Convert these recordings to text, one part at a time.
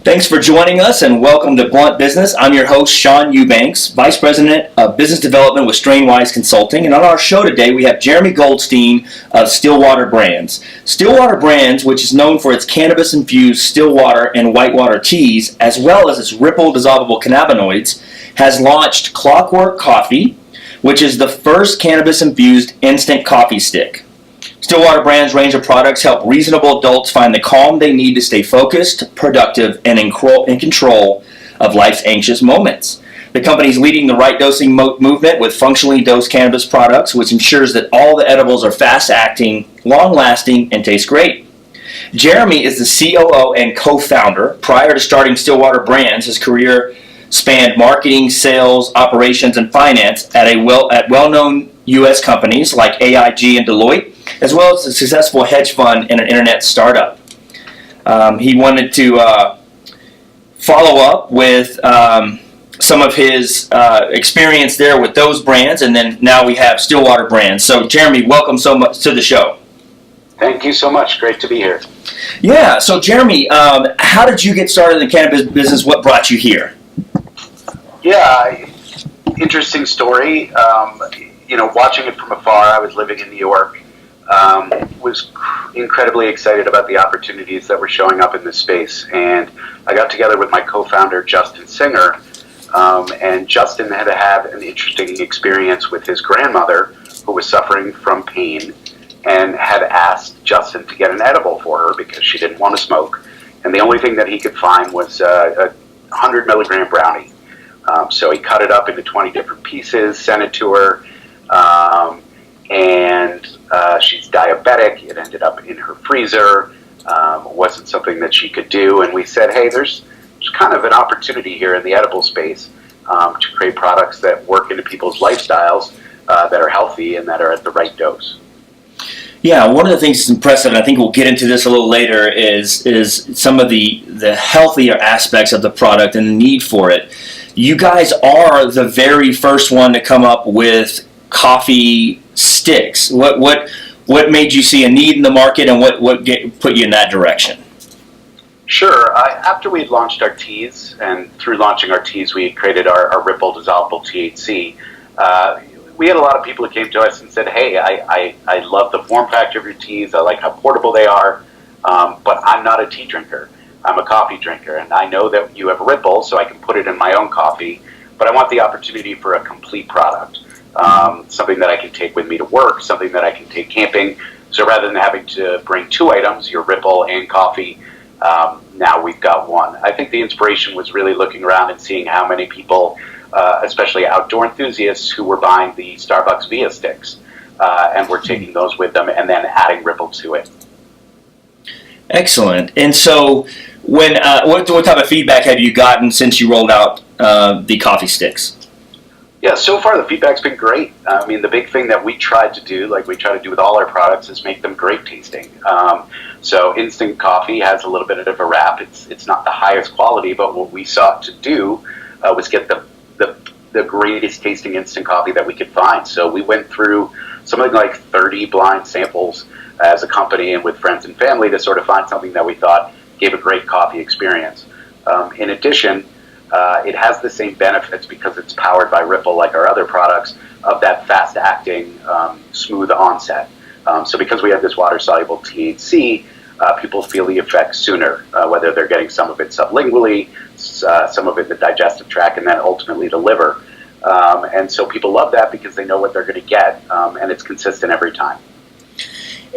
Thanks for joining us and welcome to Blunt Business. I'm your host, Sean Eubanks, Vice President of Business Development with Strainwise Consulting. And on our show today, we have Jeremy Goldstein of Stillwater Brands. Stillwater Brands, which is known for its cannabis-infused Stillwater and Whitewater teas, as well as its Ripple dissolvable cannabinoids, has launched Clockwork Coffee, which is the first cannabis-infused instant coffee stick. Stillwater Brands' range of products help reasonable adults find the calm they need to stay focused, productive, and in control of life's anxious moments. The company is leading the right dosing movement with functionally dosed cannabis products, which ensures that all the edibles are fast-acting, long-lasting, and taste great. Jeremy is the COO and co-founder. Prior to starting Stillwater Brands, his career spanned marketing, sales, operations, and finance at well-known U.S. companies like AIG and Deloitte, as well as a successful hedge fund and an internet startup. He wanted to follow up with some of his experience there with those brands, and then now we have Stillwater Brands. So, Jeremy, welcome so much to the show. Thank you so much. Great to be here. Yeah. So, Jeremy, how did you get started in the cannabis business? What brought you here? Yeah, interesting story. Watching it from afar, I was living in New York. Was incredibly excited about the opportunities that were showing up in this space, and I got together with my co-founder Justin Singer, and Justin had an interesting experience with his grandmother who was suffering from pain and had asked Justin to get an edible for her because she didn't want to smoke, and the only thing that he could find was a 100 milligram brownie. So he cut it up into 20 different pieces, sent it to her, and she's diabetic. It ended up in her freezer. Wasn't something that she could do, and we said, hey, there's kind of an opportunity here in the edible space to create products that work into people's lifestyles that are healthy and that are at the right dose. Yeah, one of the things that's impressive, and I think we'll get into this a little later, is some of the healthier aspects of the product and the need for it. You guys are the very first one to come up with coffee sticks. What made you see a need in the market, and what put you in that direction? Sure. After we had launched our teas, and through launching our teas, we had created our Ripple dissolvable THC. We had a lot of people who came to us and said, hey, I love the form factor of your teas. I like how portable they are, but I'm not a tea drinker. I'm a coffee drinker, and I know that you have Ripple, so I can put it in my own coffee, but I want the opportunity for a complete product, something that I can take with me to work, something that I can take camping. So rather than having to bring two items, your Ripple and coffee, now we've got one. I think the inspiration was really looking around and seeing how many people, especially outdoor enthusiasts, who were buying the Starbucks Via sticks, and were taking those with them and then adding Ripple to it. Excellent. And so, what type of feedback have you gotten since you rolled out the coffee sticks? Yeah, so far the feedback's been great. I mean, the big thing that we tried to do, like we try to do with all our products, is make them great tasting. So instant coffee has a little bit of a rap. It's not the highest quality, but what we sought to do was get the greatest tasting instant coffee that we could find. So we went through something like 30 blind samples as a company and with friends and family to sort of find something that we thought gave a great coffee experience. In addition, it has the same benefits because it's powered by Ripple, like our other products, of that fast-acting, smooth onset. So because we have this water-soluble THC, people feel the effects sooner, whether they're getting some of it sublingually, some of it in the digestive tract, and then ultimately the liver. And so people love that because they know what they're going to get, and it's consistent every time.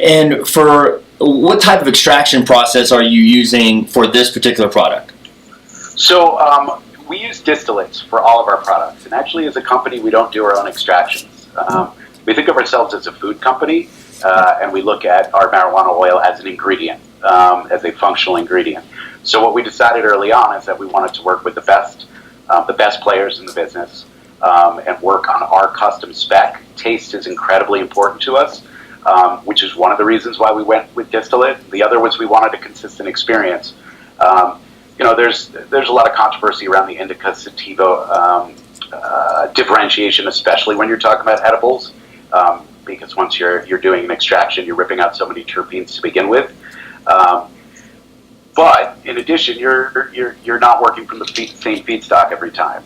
And for what type of extraction process are you using for this particular product? So we use distillates for all of our products. And actually, as a company, we don't do our own extractions. We think of ourselves as a food company, and we look at our marijuana oil as an ingredient, as a functional ingredient. So what we decided early on is that we wanted to work with the best players in the business, and work on our custom spec. Taste is incredibly important to us, which is one of the reasons why we went with distillate. The other was we wanted a consistent experience. There's a lot of controversy around the indica sativa differentiation, especially when you're talking about edibles, because once you're doing an extraction, you're ripping out so many terpenes to begin with. But in addition, you're not working from the same feedstock every time.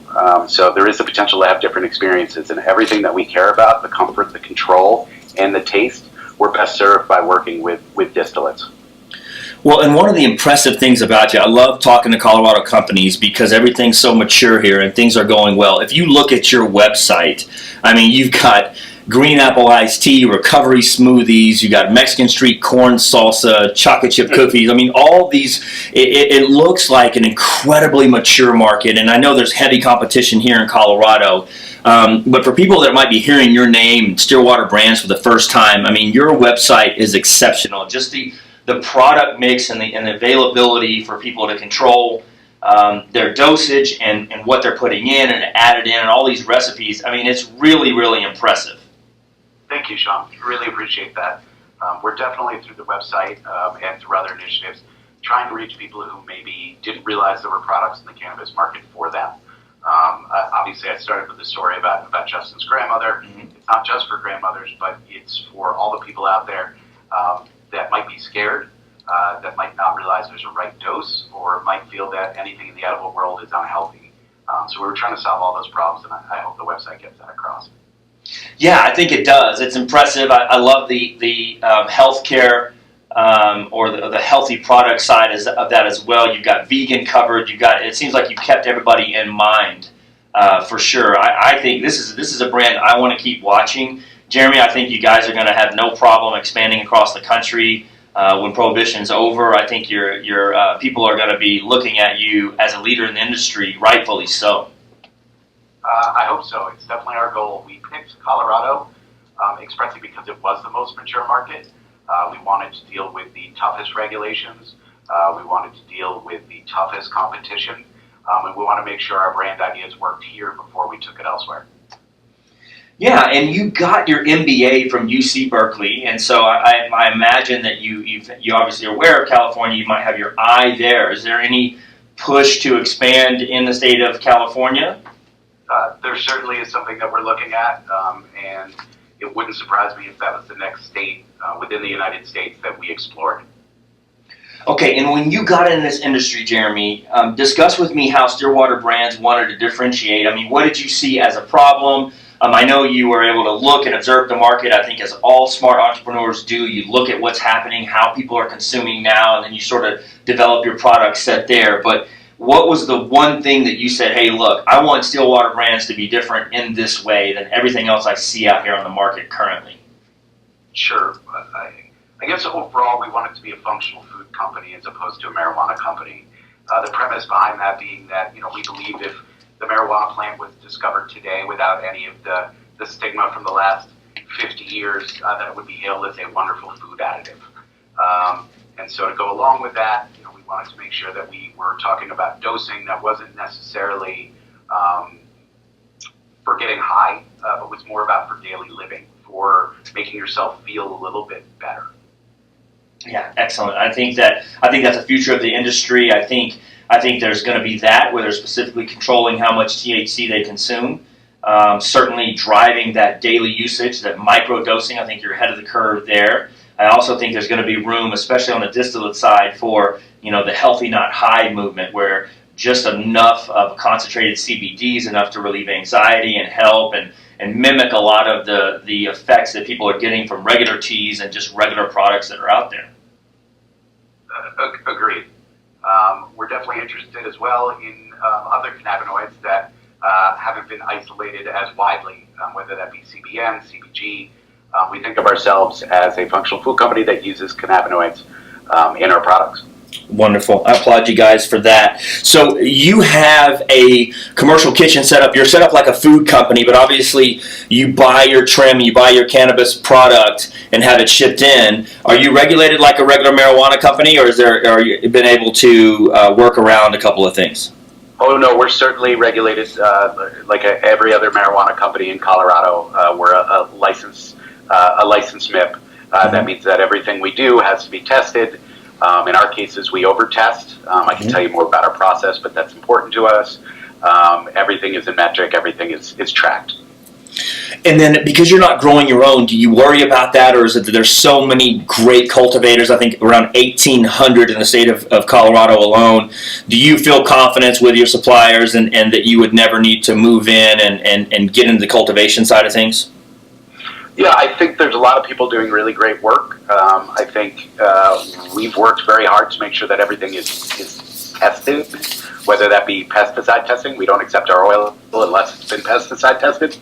So there is the potential to have different experiences, and everything that we care about, the comfort, the control, and the taste, we're best served by working with distillates. Well, and one of the impressive things about you, I love talking to Colorado companies because everything's so mature here and things are going well. If you look at your website, I mean, you've got green apple iced tea, recovery smoothies, you got Mexican street corn salsa, chocolate chip cookies. I mean, all these, it looks like an incredibly mature market, and I know there's heavy competition here in Colorado. But for people that might be hearing your name, Stillwater Brands, for the first time, I mean, your website is exceptional. Just the product mix and the availability for people to control their dosage and what they're putting in and add it in and all these recipes. I mean, it's really, really impressive. Thank you, Sean. Really appreciate that. We're definitely through the website and through other initiatives trying to reach people who maybe didn't realize there were products in the cannabis market for them. Obviously, I started with the story about Justin's grandmother. Mm-hmm. It's not just for grandmothers, but it's for all the people out there that might be scared, that might not realize there's a right dose, or might feel that anything in the edible world is unhealthy. So we're trying to solve all those problems, and I hope the website gets that across. Yeah, I think it does. It's impressive. I love the healthcare or the healthy product side of that as well. You've got vegan covered. It seems like you've kept everybody in mind for sure. I think this is a brand I want to keep watching. Jeremy, I think you guys are going to have no problem expanding across the country when Prohibition's over. I think your people are going to be looking at you as a leader in the industry, rightfully so. I hope so. It's definitely our goal. We picked Colorado expressly because it was the most mature market. We wanted to deal with the toughest regulations. We wanted to deal with the toughest competition. And we want to make sure our brand ideas worked here before we took it elsewhere. Yeah, and you got your MBA from UC Berkeley, and so I imagine that you obviously are aware of California. You might have your eye there. Is there any push to expand in the state of California? There certainly is something that we're looking at, and it wouldn't surprise me if that was the next state within the United States that we explored. Okay, and when you got in this industry, Jeremy, discuss with me how Stillwater Brands wanted to differentiate. I mean, what did you see as a problem? I know you were able to look and observe the market. I think as all smart entrepreneurs do, you look at what's happening, how people are consuming now, and then you sort of develop your product set there. But what was the one thing that you said, hey, look, I want Stillwater Brands to be different in this way than everything else I see out here on the market currently? Sure. I guess overall we want it to be a functional food company as opposed to a marijuana company. The premise behind that being that, we believe if the marijuana plant was discovered today without any of the stigma from the last 50 years, that it would be hailed as a wonderful food additive. And so to go along with that, we wanted to make sure that we were talking about dosing that wasn't necessarily for getting high, but was more about for daily living, for making yourself feel a little bit better. Yeah, excellent. I think that's the future of the industry. I think there's going to be that where they're specifically controlling how much THC they consume. Certainly driving that daily usage, that micro dosing. I think you're ahead of the curve there. I also think there's going to be room, especially on the distillate side, for the healthy not high movement, where just enough of concentrated CBD is enough to relieve anxiety and help and mimic a lot of the effects that people are getting from regular teas and just regular products that are out there. Agreed. We're definitely interested as well in other cannabinoids that haven't been isolated as widely, whether that be CBN, CBG. We think of ourselves as a functional food company that uses cannabinoids in our products. Wonderful. I applaud you guys for that. So you have a commercial kitchen set up. You're set up like a food company, but obviously you buy your trim, you buy your cannabis product and have it shipped in. Are you regulated like a regular marijuana company, or are you been able to work around a couple of things? Oh, no, we're certainly regulated like every other marijuana company in Colorado. We're a licensed MIP. That means that everything we do has to be tested. In our cases, we over-test. I can tell you more about our process, but that's important to us. Everything is in metric. Everything is tracked. And then because you're not growing your own, do you worry about that, or is it that there's so many great cultivators, I think around 1,800 in the state of Colorado alone? Do you feel confidence with your suppliers and that you would never need to move in and get into the cultivation side of things? Yeah, I think there's a lot of people doing really great work. I think we've worked very hard to make sure that everything is tested, whether that be pesticide testing. We don't accept our oil unless it's been pesticide tested.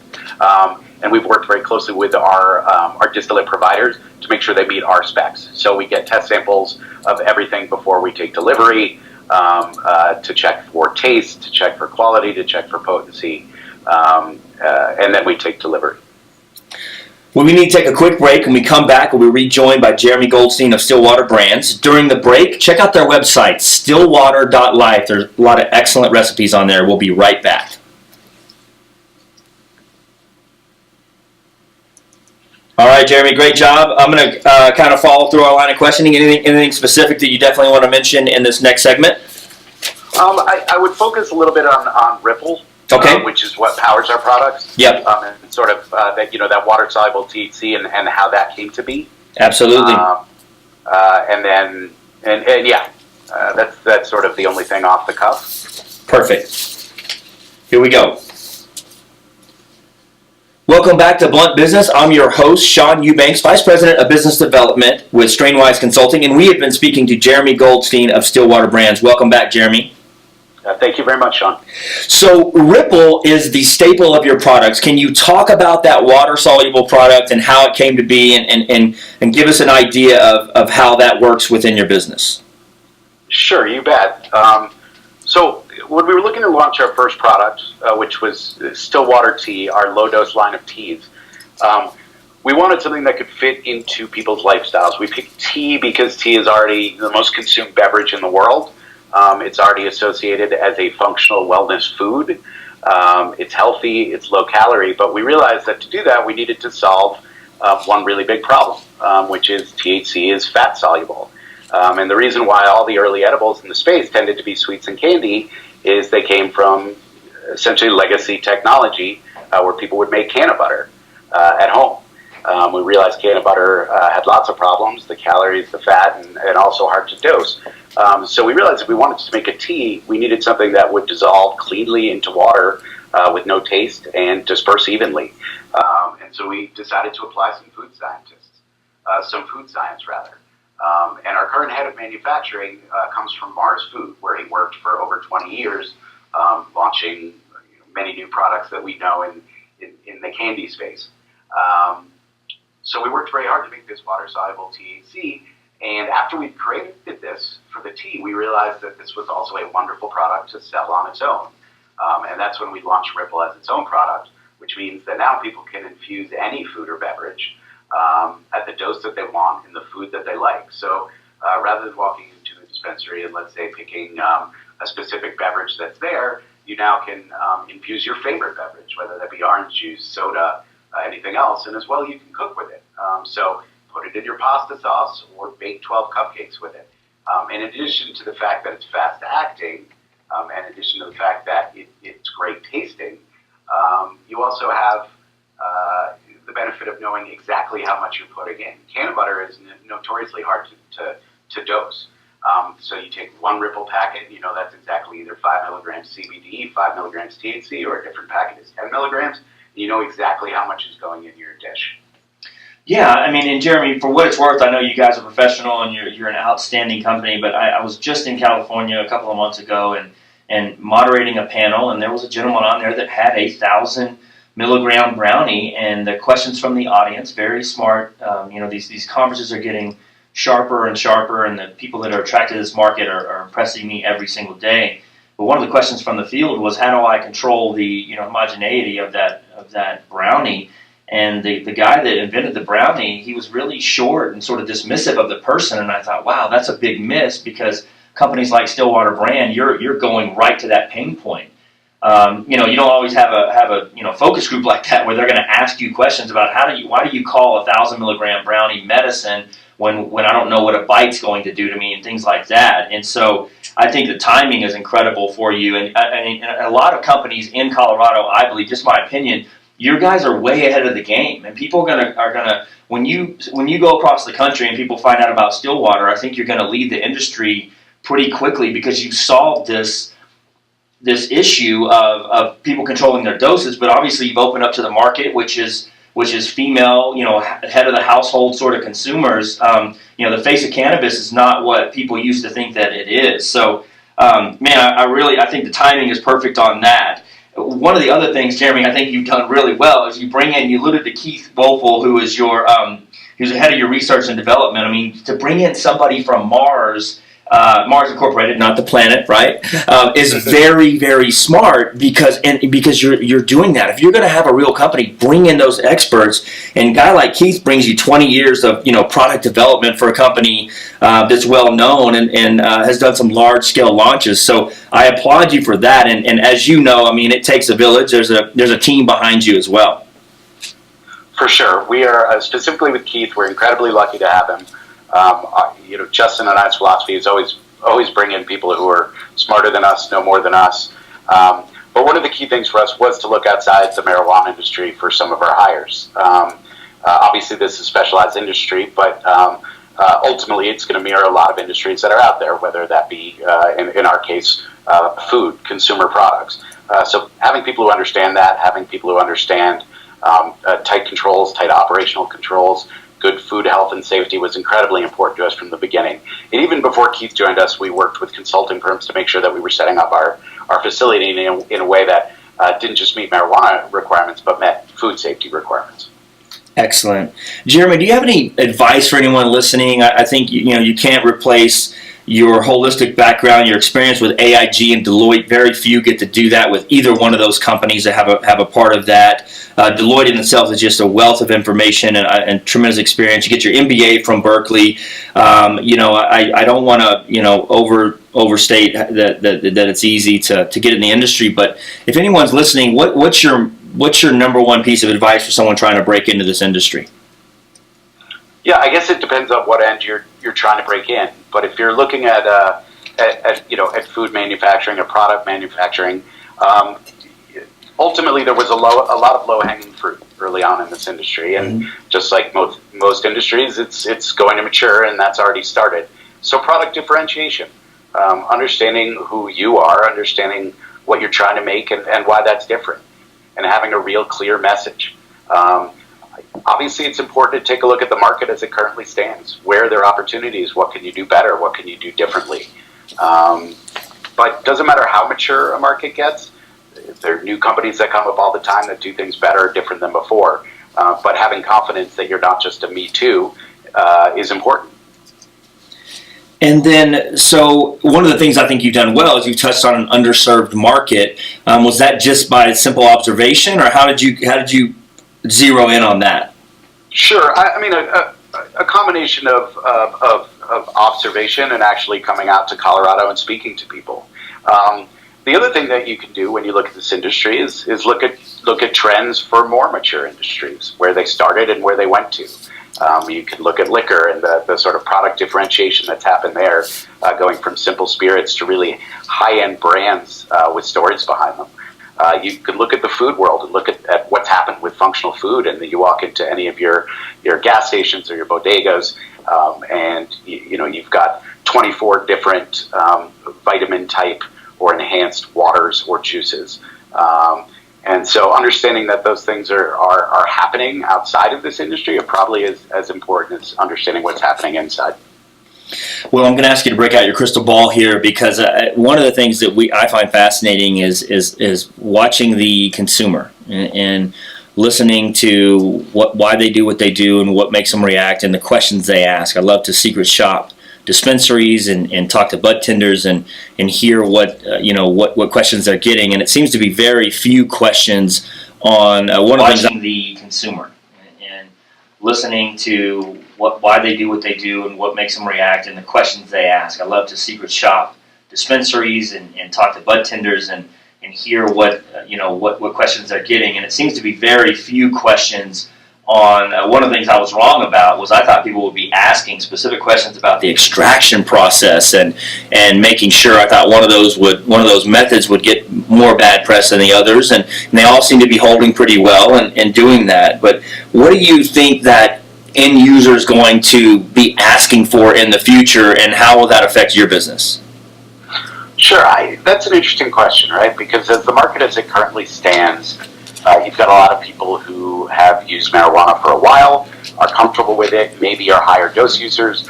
And we've worked very closely with our distillate providers to make sure they meet our specs. So we get test samples of everything before we take delivery, to check for taste, to check for quality, to check for potency, and then we take delivery. Well, we need to take a quick break. When we come back, we'll be rejoined by Jeremy Goldstein of Stillwater Brands. During the break, check out their website, stillwater.life. There's a lot of excellent recipes on there. We'll be right back. All right, Jeremy, great job. I'm going to kind of follow through our line of questioning. Anything specific that you definitely want to mention in this next segment? I would focus a little bit on Ripple. Okay. Which is what powers our products. Yep. And sort of that water soluble THC and how that came to be. Absolutely. That's sort of the only thing off the cuff. Perfect. Here we go. Welcome back to Blunt Business. I'm your host, Sean Eubanks, Vice President of Business Development with Strainwise Consulting, and we have been speaking to Jeremy Goldstein of Stillwater Brands. Welcome back, Jeremy. Thank you very much, Sean. So Ripple is the staple of your products. Can you talk about that water-soluble product and how it came to be and give us an idea of how that works within your business? Sure, you bet. So when we were looking to launch our first product, which was Stillwater Tea, our low-dose line of teas, we wanted something that could fit into people's lifestyles. We picked tea because tea is already the most consumed beverage in the world. It's already associated as a functional wellness food. It's healthy, it's low calorie, but we realized that to do that, we needed to solve one really big problem, which is THC is fat soluble. And the reason why all the early edibles in the space tended to be sweets and candy is they came from essentially legacy technology where people would make canna butter at home. We realized canna butter had lots of problems, the calories, the fat, and also hard to dose. So we realized if we wanted to make a tea, we needed something that would dissolve cleanly into water with no taste and disperse evenly. And so we decided to apply some food science, rather. And our current head of manufacturing comes from Mars Food, where he worked for over 20 years, launching many new products that we know in the candy space. So we worked very hard to make this water-soluble THC. And after we created this for the tea, we realized that this was also a wonderful product to sell on its own. And that's when we launched Ripple as its own product, which means that now people can infuse any food or beverage at the dose that they want in the food that they like. So rather than walking into a dispensary and, let's say, picking a specific beverage that's there, you now can infuse your favorite beverage, whether that be orange juice, soda, anything else. And as well, you can cook with it. So put it in your pasta sauce or bake 12 cupcakes with it. In addition to the fact that it's fast acting, and in addition to the fact that it's great tasting, you also have the benefit of knowing exactly how much you're putting in. Canna butter is notoriously hard to dose. So you take one Ripple packet, that's exactly either 5 milligrams CBD, 5 milligrams THC, or a different packet is 10 milligrams. And you know exactly how much is going in your dish. Yeah, I mean, and Jeremy, for what it's worth, I know you guys are professional and you're an outstanding company, but I was just in California a couple of months ago and moderating a panel, and there was a gentleman on there that had a 1,000 milligram brownie, and the questions from the audience, very smart. These conferences are getting sharper and sharper, and the people that are attracted to this market are impressing me every single day. But one of the questions from the field was, how do I control the homogeneity of that brownie? And the guy that invented the brownie, he was really short and sort of dismissive of the person. And I thought, wow, that's a big miss, because companies like Stillwater Brand, you're going right to that pain point. You don't always have a focus group like that where they're going to ask you questions about why do you call a 1,000 milligram brownie medicine when I don't know what a bite's going to do to me and things like that. And so I think the timing is incredible for you. And a lot of companies in Colorado, I believe, just my opinion, your guys are way ahead of the game, and people are gonna when you go across the country and people find out about Stillwater, I think you're going to lead the industry pretty quickly because you solved this issue of people controlling their doses. But obviously, you've opened up to the market, which is female, head of the household sort of consumers. The face of cannabis is not what people used to think that it is. So, I think the timing is perfect on that. One of the other things, Jeremy, I think you've done really well is you alluded to Keith Wolfel, who is who's the head of your research and development. I mean, to bring in somebody from Mars Incorporated, not the planet, right, is very, very smart because you're doing that. If you're going to have a real company, bring in those experts. And a guy like Keith brings you 20 years of product development for a company that's well known and has done some large scale launches. So I applaud you for that. And as you know, I mean, it takes a village. There's a team behind you as well. For sure, we are specifically with Keith. We're incredibly lucky to have him. Justin and I's philosophy is always bring in people who are smarter than us, know more than us. But one of the key things for us was to look outside the marijuana industry for some of our hires. Obviously, this is a specialized industry, but ultimately, it's going to mirror a lot of industries that are out there, whether that be, in our case, food, consumer products. So having people who understand that, having people who understand tight controls, tight operational controls, good food health and safety was incredibly important to us from the beginning. And even before Keith joined us, we worked with consulting firms to make sure that we were setting up our facility in a way that didn't just meet marijuana requirements, but met food safety requirements. Excellent. Jeremy, do you have any advice for anyone listening? I think you can't replace your holistic background, your experience with AIG and Deloitte. Very few get to do that with either one of those companies that have a part of that. Deloitte in itself is just a wealth of information and tremendous experience. You get your MBA from Berkeley. I don't want to overstate that it's easy to get in the industry. But if anyone's listening, what's your number one piece of advice for someone trying to break into this industry? Yeah, I guess it depends on what end you're trying to break in. But if you're looking at food manufacturing or product manufacturing, ultimately there was a lot of low-hanging fruit early on in this industry, and just like most industries, it's going to mature, and that's already started. So product differentiation, understanding who you are, understanding what you're trying to make, and why that's different, and having a real clear message. Obviously, it's important to take a look at the market as it currently stands. Where are there opportunities? What can you do better? What can you do differently? But it doesn't matter how mature a market gets. There are new companies that come up all the time that do things better or different than before. But having confidence that you're not just a me too is important. And then, so one of the things I think you've done well is you've touched on an underserved market. Was that just by simple observation, or how did you zero in on that? Sure. I mean, a combination of observation and actually coming out to Colorado and speaking to people. The other thing that you can do when you look at this industry is look at trends for more mature industries, where they started and where they went to. You can look at liquor and the sort of product differentiation that's happened there, going from simple spirits to really high-end brands with stories behind them. You can look at the food world and look at what's happened with functional food, and you walk into any of your gas stations or your bodegas, and you've got 24 different vitamin type or enhanced waters or juices. And so understanding that those things are happening outside of this industry are probably as important as understanding what's happening inside. Well, I'm going to ask you to break out your crystal ball here, because one of the things that I find fascinating is watching the consumer and listening to why they do what they do and what makes them react and the questions they ask. I love to secret shop dispensaries and talk to bud tenders and hear what questions they're getting. And it seems to be very few questions on one of the consumer and listening to why they do what they do and what makes them react and the questions they ask. I love to secret shop dispensaries and talk to bud tenders and hear what questions they're getting. And it seems to be very few questions one of the things I was wrong about was I thought people would be asking specific questions about the extraction process and making sure. I thought one of those methods would get more bad press than the others, and they all seem to be holding pretty well and doing that. But what do you think that end user is going to be asking for in the future, and how will that affect your business? Sure, that's an interesting question, right? Because as the market as it currently stands, you've got a lot of people who have used marijuana for a while, are comfortable with it, maybe are higher dose users,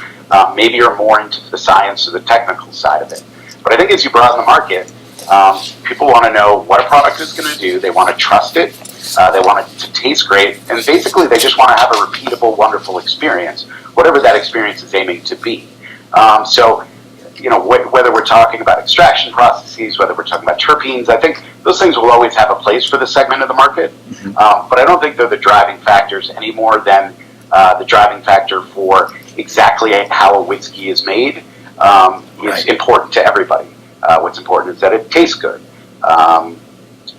maybe are more into the science or the technical side of it. But I think as you broaden the market, people want to know what a product is going to do. They want to trust it. They want it to taste great. And basically, they just want to have a repeatable, wonderful experience, whatever that experience is aiming to be. So, whether we're talking about extraction processes, whether we're talking about terpenes, I think those things will always have a place for the segment of the market. But I don't think they're the driving factors any more than the driving factor for exactly how a whiskey is made is important to everybody. What's important is that it tastes good.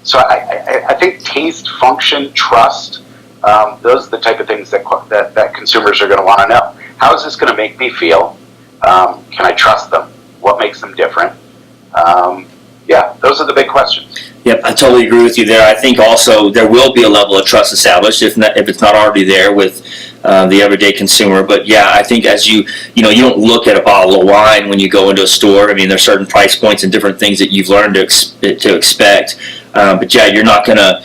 So I think taste, function, trust, those are the type of things that consumers are going to want to know. How is this going to make me feel? Can I trust them? What makes them different? Those are the big questions. Yep, I totally agree with you there. I think also there will be a level of trust established if it's not already there with the everyday consumer. But yeah, I think as you don't look at a bottle of wine when you go into a store. I mean, there's certain price points and different things that you've learned to expect. But yeah, you're not gonna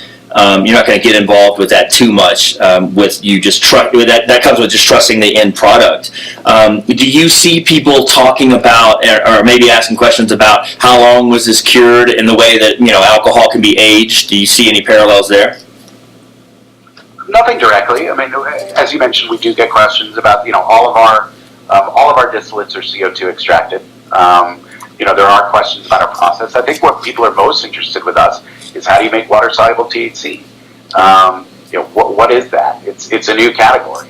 get involved with that too much. With you just that comes with just trusting the end product. Do you see people talking about or maybe asking questions about how long was this cured in the way that alcohol can be aged? Do you see any parallels there? Nothing directly. I mean, as you mentioned, we do get questions about all of our distillates are CO2 extracted. There are questions about our process. I think what people are most interested with us is how do you make water-soluble THC? What is that? It's a new category.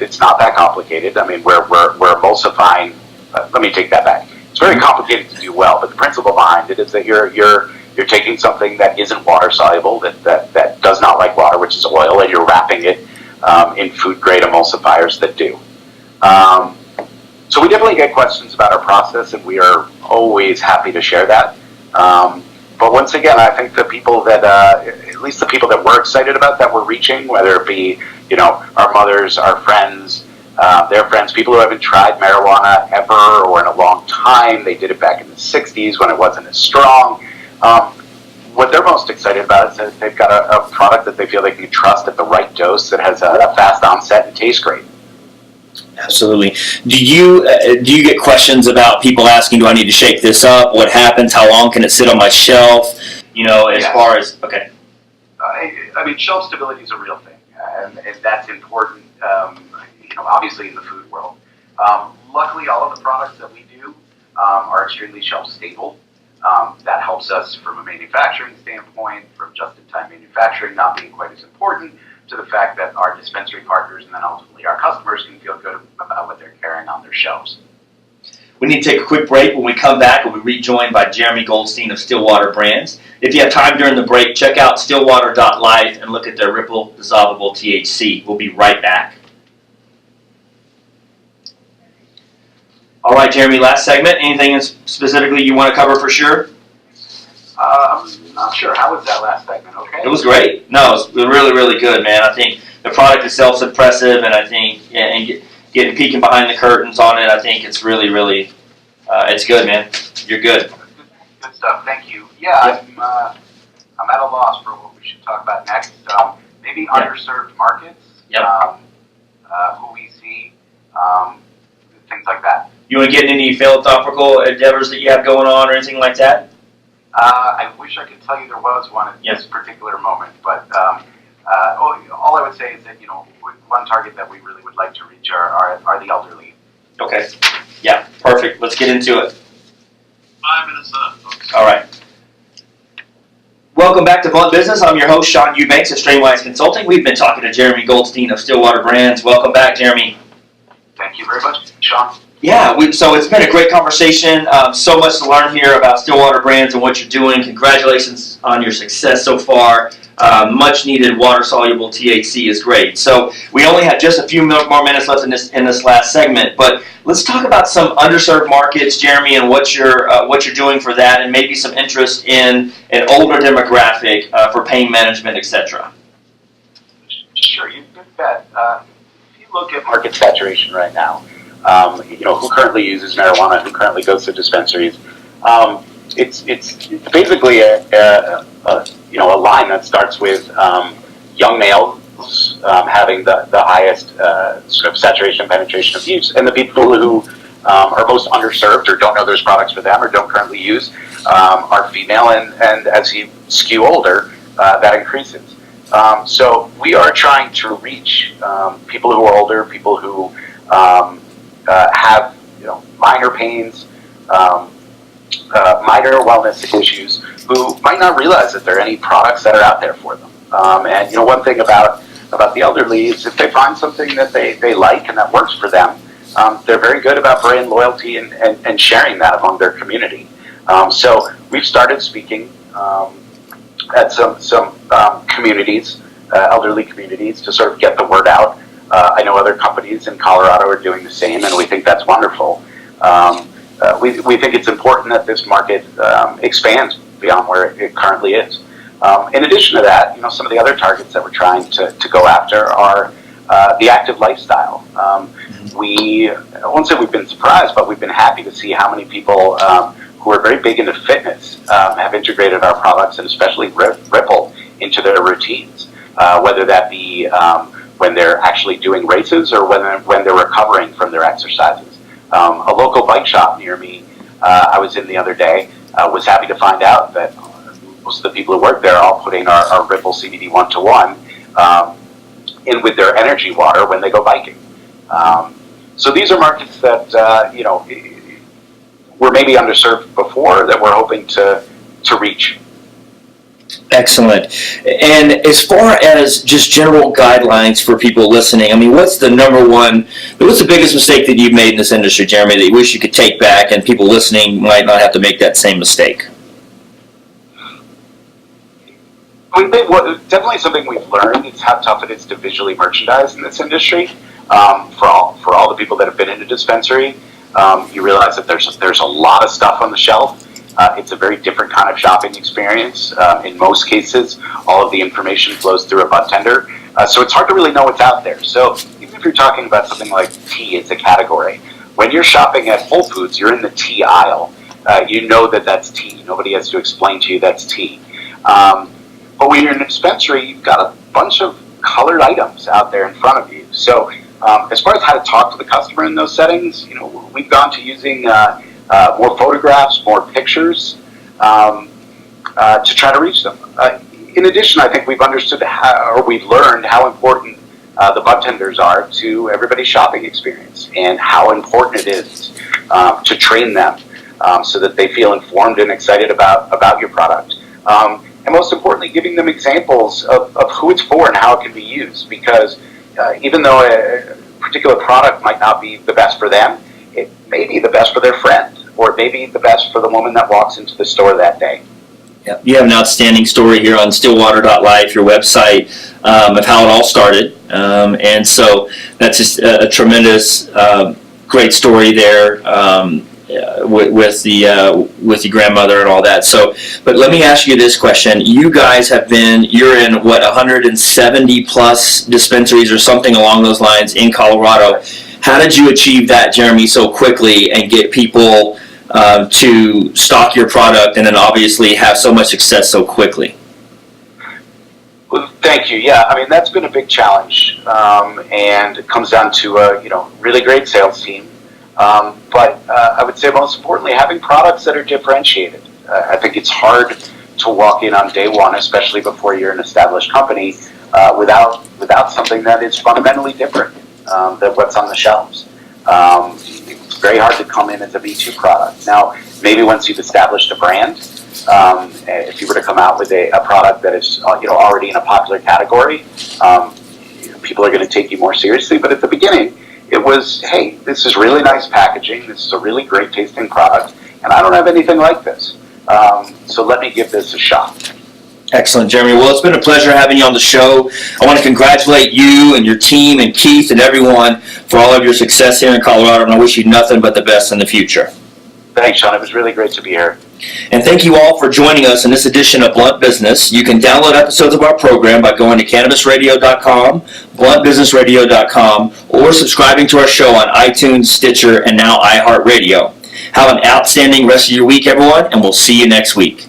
It's not that complicated. I mean, we're emulsifying. Let me take that back. It's very complicated to do well, but the principle behind it is that you're taking something that isn't water-soluble, that does not like water, which is oil, and you're wrapping it in food-grade emulsifiers that do. So we definitely get questions about our process, and we are always happy to share that. But once again, I think the people that, at least the people that we're excited about that we're reaching, whether it be, our mothers, our friends, their friends, people who haven't tried marijuana ever or in a long time, they did it back in the 60s when it wasn't as strong. What they're most excited about is that they've got a product that they feel they can trust at the right dose that has a fast onset and tastes great. Absolutely. Do you get questions about people asking, do I need to shake this up? What happens? How long can it sit on my shelf? As far as, okay. I mean, shelf stability is a real thing, and that's important, obviously in the food world. Luckily, all of the products that we do are extremely shelf stable. That helps us from a manufacturing standpoint, from just-in-time manufacturing not being quite as important, to the fact that our dispensary partners and then ultimately our customers can feel good about what they're carrying on their shelves. We need to take a quick break. When we come back, we'll be rejoined by Jeremy Goldstein of Stillwater Brands. If you have time during the break, check out stillwater.life and look at their Ripple Dissolvable THC. We'll be right back. All right, Jeremy, last segment. Anything specifically you want to cover for sure? I'm not sure. How was that last segment? Okay. It was great. No, it was really, really good, man. I think the product itself is impressive, and I think getting peeking behind the curtains on it, I think it's really, really, it's good, man. You're good. Good stuff. Thank you. Yeah, I'm at a loss for what we should talk about next. Maybe underserved markets. Yep. Who we see, things like that. You want to get into any philosophical endeavors that you have going on or anything like that? I wish I could tell you there was one at this particular moment, but all I would say is that one target that we really would like to reach are the elderly. Okay. Yeah. Perfect. Let's get into it. 5 minutes left, folks. All right. Welcome back to Blunt Business. I'm your host, Sean Eubanks of Strainwise Consulting. We've been talking to Jeremy Goldstein of Stillwater Brands. Welcome back, Jeremy. Thank you very much, Sean. Yeah, so it's been a great conversation. So much to learn here about Stillwater Brands and what you're doing. Congratulations on your success so far. much needed water soluble THC is great. So we only have just a few more minutes left in this last segment, but let's talk about some underserved markets, Jeremy, and what you're doing for that, and maybe some interest in an older demographic for pain management, etc. Sure, you bet. If you look at market saturation right now, who currently uses marijuana, who currently goes to dispensaries, it's basically a line that starts with young males having the highest sort of saturation penetration of use, and the people who are most underserved or don't know there's products for them or don't currently use are female, and as you skew older, that increases. So we are trying to reach people who are older, people who have minor pains, minor wellness issues, who might not realize that there are any products that are out there for them. And one thing about the elderly is if they find something that they like and that works for them, they're very good about brand loyalty and sharing that among their community. So we've started speaking at some communities, elderly communities, to sort of get the word out. I know other companies in Colorado are doing the same, and we think that's wonderful. We think it's important that this market expands beyond where it currently is. In addition to that, some of the other targets that we're trying to go after are the active lifestyle. I won't say we've been surprised, but we've been happy to see how many people who are very big into fitness have integrated our products, and especially Ripple, into their routines, whether that be when they're actually doing races or when they're recovering from their exercises. A local bike shop near me I was in the other day was happy to find out that most of the people who work there are all putting our Ripple CBD 1-to-1 in with their energy water when they go biking. So these are markets that were maybe underserved before that we're hoping to reach. Excellent. And as far as just general guidelines for people listening, I mean, what's the biggest mistake that you've made in this industry, Jeremy, that you wish you could take back and people listening might not have to make that same mistake? Definitely something we've learned is how tough it is to visually merchandise in this industry. For all the people that have been in a dispensary, you realize that there's a lot of stuff on the shelf. It's a very different kind of shopping experience. In most cases, all of the information flows through a budtender, so it's hard to really know what's out there. So even if you're talking about something like tea as a category, when you're shopping at Whole Foods, you're in the tea aisle. You know that that's tea. Nobody has to explain to you that's tea. But when you're in a dispensary, you've got a bunch of colored items out there in front of you. So as far as how to talk to the customer in those settings, we've gone to using more photographs, more pictures to try to reach them. In addition, I think we've learned how important the budtenders are to everybody's shopping experience, and how important it is to train them so that they feel informed and excited about your product. And most importantly, giving them examples of who it's for and how it can be used, because even though a particular product might not be the best for them, it may be the best for their friend, or it may be the best for the woman that walks into the store that day. Yeah, you have an outstanding story here on Stillwater.life, your website, of how it all started. And so that's just a tremendous, great story there with your grandmother and all that. So, but let me ask you this question. You guys you're in, 170 plus dispensaries or something along those lines in Colorado. How did you achieve that, Jeremy, so quickly and get people to stock your product and then obviously have so much success so quickly? Well, thank you. Yeah, I mean, that's been a big challenge, and it comes down to a really great sales team. But I would say most importantly, having products that are differentiated. I think it's hard to walk in on day one, especially before you're an established company, without something that is fundamentally different than what's on the shelves. It's very hard to come in as a B2 product. Now, maybe once you've established a brand, if you were to come out with a product that is already in a popular category, people are going to take you more seriously. But at the beginning, it was, hey, this is really nice packaging, this is a really great tasting product, and I don't have anything like this. So let me give this a shot. Excellent, Jeremy. Well, it's been a pleasure having you on the show. I want to congratulate you and your team and Keith and everyone for all of your success here in Colorado, and I wish you nothing but the best in the future. Thanks, Sean. It was really great to be here. And thank you all for joining us in this edition of Blunt Business. You can download episodes of our program by going to cannabisradio.com, bluntbusinessradio.com, or subscribing to our show on iTunes, Stitcher, and now iHeartRadio. Have an outstanding rest of your week, everyone, and we'll see you next week.